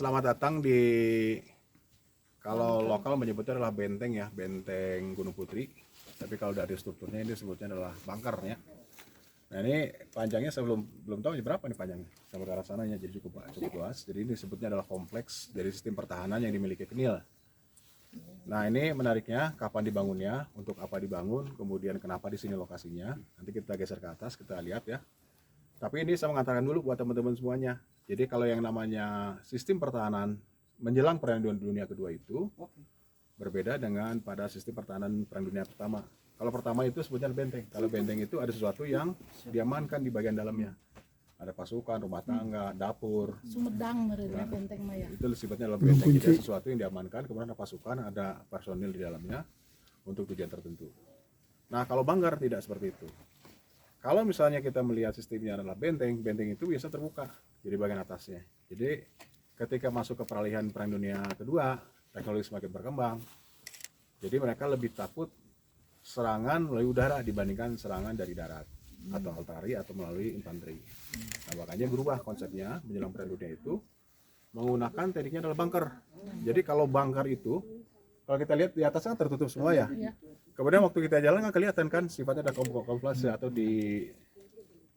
Selamat datang di, kalau lokal menyebutnya adalah benteng ya, benteng Gunung Putri. Tapi kalau dari strukturnya ini disebutnya adalah bunker ya. Nah ini panjangnya saya belum tahu berapa nih panjangnya sampai ke arah sananya, jadi cukup luas. Jadi ini disebutnya adalah kompleks dari sistem pertahanan yang dimiliki Kenil. Nah ini menariknya kapan dibangunnya, untuk apa dibangun, kemudian kenapa di sini lokasinya. Nanti kita geser ke atas, kita lihat ya. Tapi ini saya mengatakan dulu buat teman-teman semuanya. Jadi kalau yang namanya sistem pertahanan menjelang Perang Dunia Kedua itu berbeda dengan pada sistem pertahanan Perang Dunia Pertama. Kalau pertama itu sebutnya benteng. Kalau benteng itu ada sesuatu yang diamankan di bagian dalamnya. Ada pasukan, rumah tangga, dapur. Sumedang mereka benteng maya. Itu sifatnya adalah benteng. Jadi sesuatu yang diamankan, kemudian ada pasukan, ada personil di dalamnya untuk tujuan tertentu. Nah kalau bunker tidak seperti itu. Kalau misalnya kita melihat sistemnya adalah benteng, benteng itu biasa terbuka, jadi bagian atasnya. Jadi ketika masuk ke peralihan Perang Dunia Kedua, teknologi semakin berkembang. Jadi mereka lebih takut serangan melalui udara dibandingkan serangan dari darat atau arteri atau melalui infanteri. Nah makanya berubah konsepnya menjelang Perang Dunia itu menggunakan tekniknya adalah bunker. Jadi kalau bunker itu, kalau kita lihat di atasnya tertutup semua ya. Kemudian waktu kita jalan kan kelihatan kan sifatnya ada kamuflase atau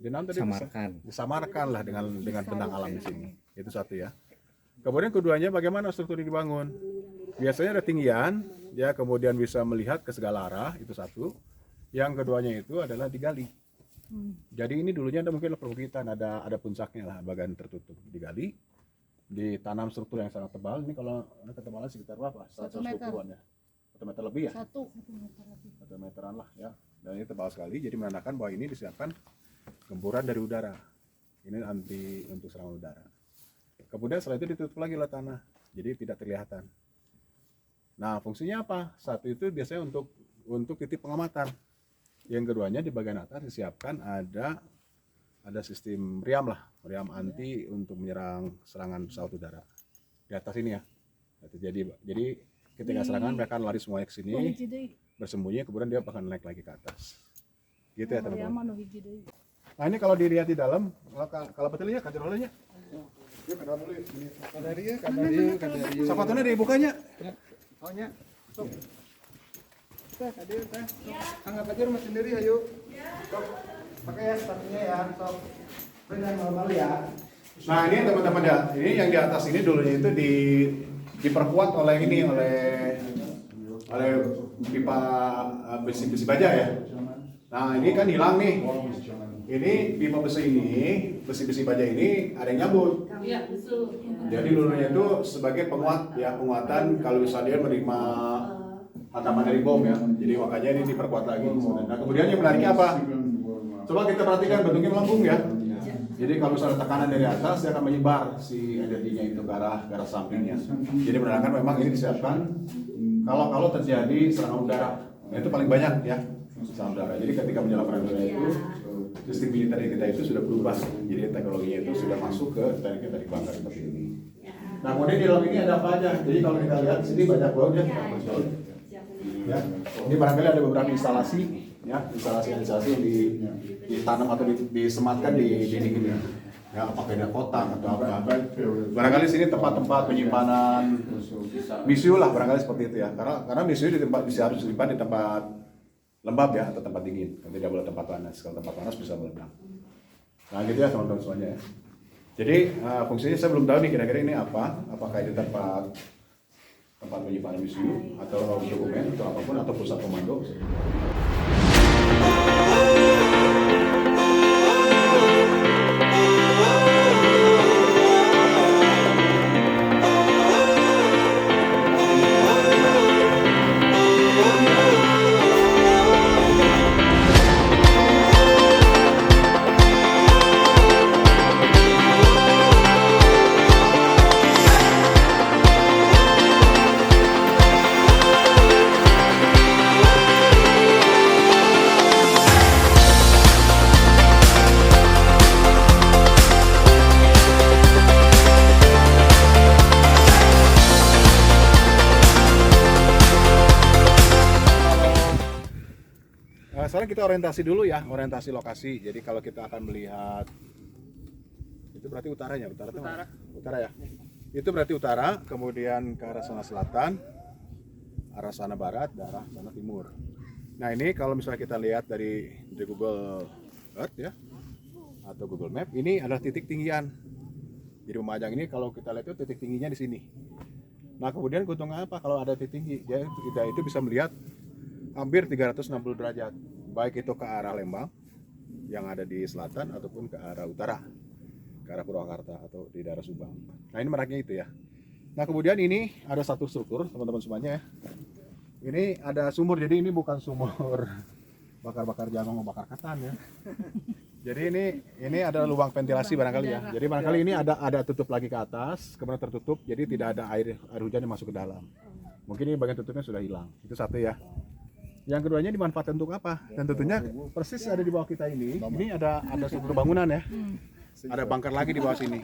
disamarkan lah dengan bentang alam di sini. Itu satu ya. Kemudian keduanya bagaimana struktur ini dibangun? Biasanya ada tinggian, ya kemudian bisa melihat ke segala arah, itu satu. Yang keduanya itu adalah digali. Jadi ini dulunya ada mungkin perbukitan, ada puncaknya lah, bagian tertutup digali, ditanam struktur yang sangat tebal. Ini kalau ketebalan sekitar berapa? 100 meter. 1 meter lebih ya? 1 meteran lah ya. Dan ini tebal sekali, jadi menandakan bahwa ini disiapkan gempuran dari udara. Ini anti untuk serangan udara. Kemudian setelah itu ditutup lagi oleh tanah, jadi tidak kelihatan. Nah fungsinya apa? Satu itu biasanya untuk titik pengamatan. Yang keduanya di bagian atas disiapkan ada sistem meriam lah, meriam anti untuk menyerang serangan pesawat udara. Di atas ini ya. Jadi ketika serangan mereka akan lari semuanya ke sini, bersembunyi, kemudian dia akan naik lagi ke atas. Gitu ya teman-teman. Nah ini kalau dilihat di dalam, kalau betul ya kader olehnya. Sepatunya dibukanya. Ohnya. Sok. Teh, hadir teh. Angkat aja rumah sendiri ayo. Sok. Pakai ya sepatunya ya, sok. Benar normal ya. Nah ini teman-teman ya, ini yang di atas ini dulunya itu diperkuat oleh pipa besi baja ya. Nah ini kan hilang nih. Ini pipa besi baja ini ada yang nyabut. Iya, betul. Jadi dulunya itu sebagai penguatan kalau misalnya dia menerima hantaman dari bom ya. Jadi makanya ini diperkuat lagi. Nah kemudian yang menariknya apa? Coba kita perhatikan bentuknya melengkung ya. Jadi kalau misalnya tekanan dari atas dia akan menyebar si energinya itu ke arah sampingnya. Jadi menandakan memang ini disiapkan kalau terjadi serangan udara. Nah itu paling banyak ya serangan udara. Jadi ketika menjelang perang dunia itu sistem militer kita itu sudah berubah. Jadi teknologinya itu sudah masuk ke teknik dari bunker seperti ini. Nah kemudian di dalam ini ada apa aja? Jadi kalau kita lihat sini banyak baut ya. Ya. Ini barangkali ada beberapa instalasi ya, instalasi yang ditanam atau disematkan di dinding ini. Ya, apakah ada kotak atau apa? Barangkali sini tempat-tempat penyimpanan misiu lah, barangkali seperti itu ya. Karena misiu bisa harus disimpan di tempat lembab ya atau tempat dingin. Tidak boleh tempat panas. Kalau tempat panas bisa meledak. Nah gitu ya teman-teman semuanya ya. Jadi fungsinya saya belum tahu nih kira-kira ini apa. Apakah ini tempat penyimpanan misiu atau dokumen atau apapun atau pusat komando. Sekarang kita orientasi dulu ya, orientasi lokasi. Jadi kalau kita akan melihat itu berarti utara ya. Itu berarti utara, kemudian ke arah sana selatan, arah sana barat, dan arah sana timur. Nah ini kalau misalnya kita lihat dari Google Earth ya, atau Google Map, ini adalah titik tinggian. Jadi Lumajang ini kalau kita lihat itu titik tingginya di sini. Nah kemudian keuntungan apa kalau ada titik tinggi? Jadi kita itu bisa melihat hampir 360 derajat, baik itu ke arah Lembang yang ada di selatan ataupun ke arah utara, ke arah Purwakarta atau di daerah Subang. Nah ini menariknya itu ya. Nah kemudian ini ada satu struktur teman-teman semuanya ya. Ini ada sumur, jadi ini bukan sumur bakar-bakar jagung, bakar ketan ya. Jadi ini ada lubang ventilasi barangkali ya. Jadi barangkali ini ada tutup lagi ke atas, kemudian tertutup, jadi tidak ada air hujan yang masuk ke dalam. Mungkin ini bagian tutupnya sudah hilang. Itu satu ya. Yang keduanya dimanfaatkan untuk apa? Dan tentunya persis ada di bawah kita ini. Ini ada struktur bangunan ya. Ada bunker lagi di bawah sini.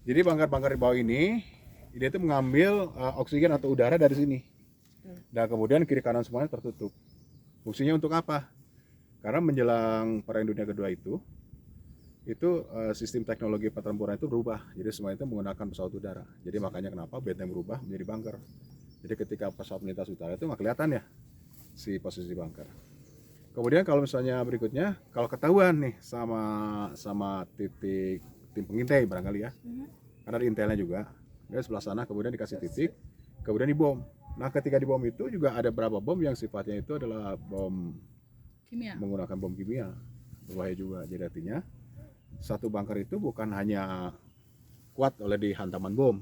Jadi bunker-bunker di bawah ini itu mengambil oksigen atau udara dari sini. Dan kemudian kiri kanan semuanya tertutup. Fungsinya untuk apa? Karena menjelang Perang Dunia Kedua itu sistem teknologi pertempuran itu berubah. Jadi semua itu menggunakan pesawat udara. Jadi makanya kenapa benteng berubah menjadi bunker. Jadi ketika pesawat melintas udara itu nggak kelihatan ya si posisi bunker. Kemudian kalau misalnya berikutnya, kalau ketahuan nih sama titik tim pengintai barangkali ya, karena ada intelnya juga, dari sebelah sana kemudian dikasih titik, kemudian dibom. Nah ketika dibom itu juga ada beberapa bom yang sifatnya itu adalah bom kimia, menggunakan bom kimia, berbahaya juga. Jadi artinya satu bunker itu bukan hanya kuat oleh dihantaman bom,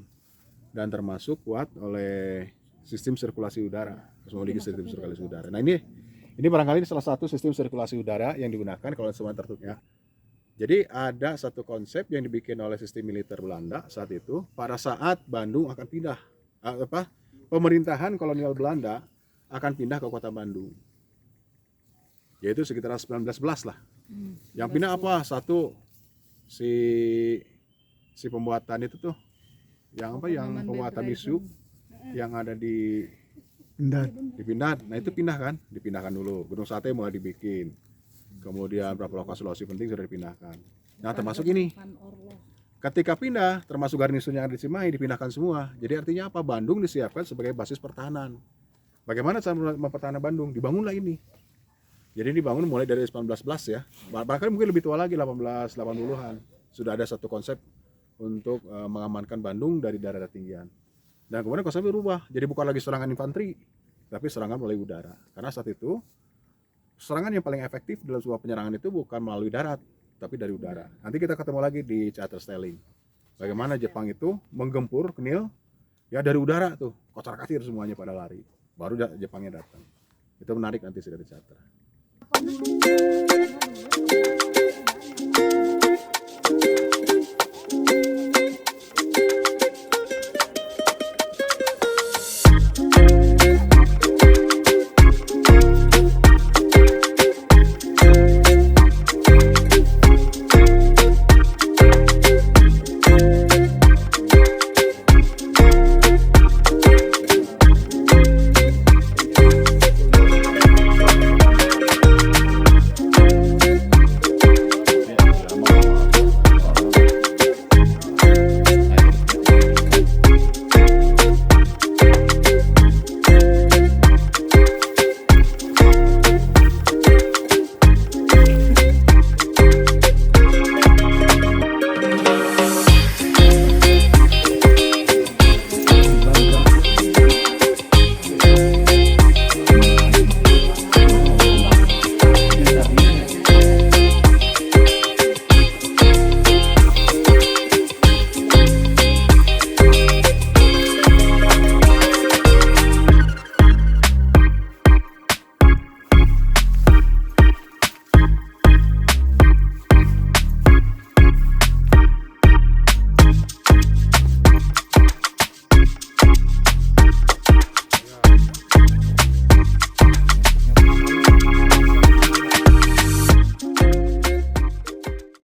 dan termasuk kuat oleh sistem sirkulasi udara, memiliki sistem sirkulasi udara. Nah ini barangkali salah satu sistem sirkulasi udara yang digunakan kalau semua tertutup ya. Jadi ada satu konsep yang dibikin oleh sistem militer Belanda saat itu, pada saat Bandung akan pindah, pemerintahan kolonial Belanda akan pindah ke kota Bandung. Yaitu sekitar 1911 lah. Yang pindah apa? Satu si pembuatan itu tuh, yang pembuatan misu yang ada di Pindad. Nah itu dipindahkan dulu. Gunung Sate mulai dibikin. Kemudian beberapa lokasi penting sudah dipindahkan. Nah termasuk ini. Ketika pindah, termasuk garnison yang ada di Cimahi dipindahkan semua. Jadi artinya apa? Bandung disiapkan sebagai basis pertahanan. Bagaimana cara mempertahankan Bandung? Dibangunlah ini. Jadi dibangun mulai dari 1911 ya. Bahkan mungkin lebih tua lagi, 1880-an. Sudah ada satu konsep untuk mengamankan Bandung dari daerah tinggian. Dan kemudian konsepnya berubah. Jadi bukan lagi serangan infanteri, tapi serangan melalui udara. Karena saat itu serangan yang paling efektif dalam sebuah penyerangan itu bukan melalui darat, tapi dari udara. Nanti kita ketemu lagi di Charterstelling. Bagaimana Jepang itu menggempur Kenil ya dari udara tuh, kocar-kacir semuanya pada lari. Baru Jepangnya datang. Itu menarik nanti sudah di charter.